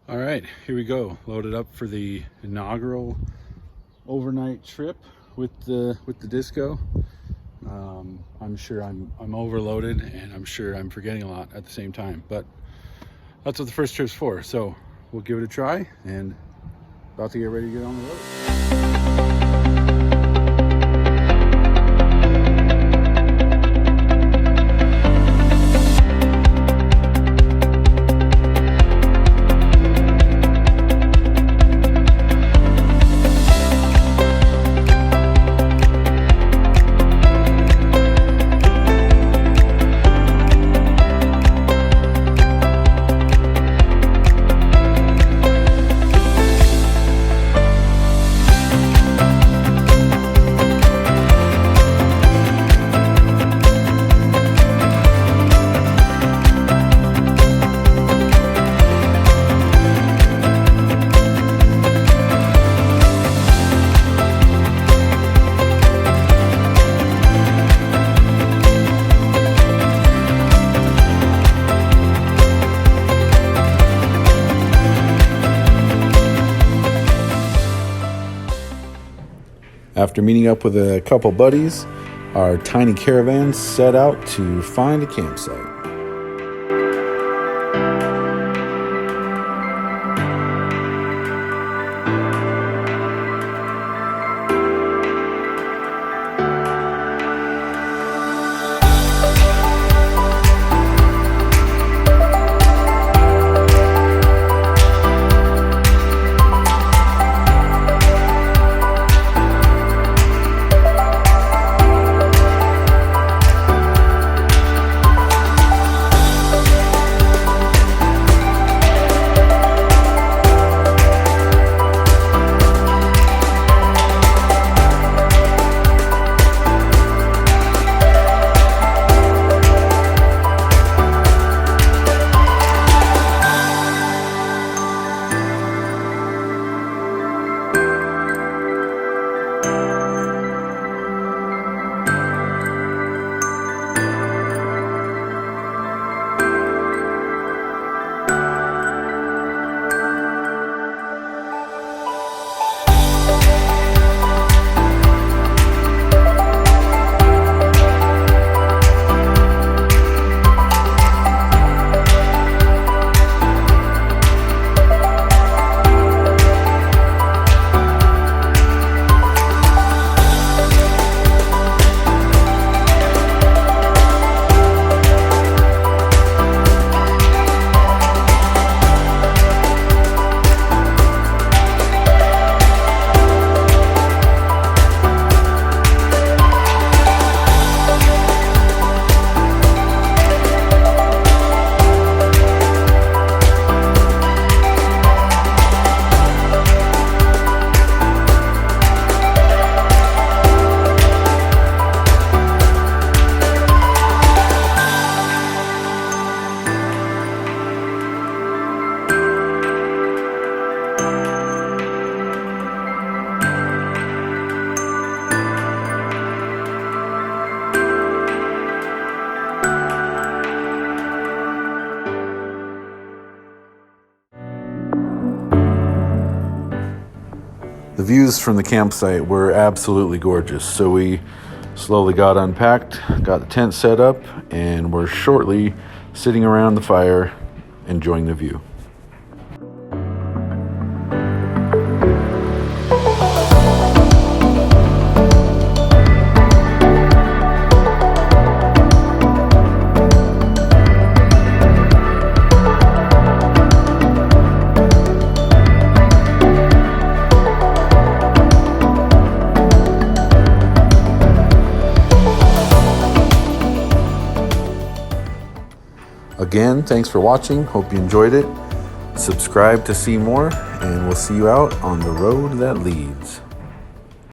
All right, here we go. Loaded up for the inaugural overnight trip with the disco. I'm sure I'm overloaded, and I'm sure I'm forgetting a lot at the same time, but that's what the first trip's for. So we'll give it a try, and about to get ready to get on the road. After meeting up with a couple buddies, our tiny caravan set out to find a campsite. The views from the campsite were absolutely gorgeous, so we slowly got unpacked, got the tent set up, and we're shortly sitting around the fire enjoying the view. Again, thanks for watching. Hope you enjoyed it. Subscribe to see more, and we'll see you out on the road that leads.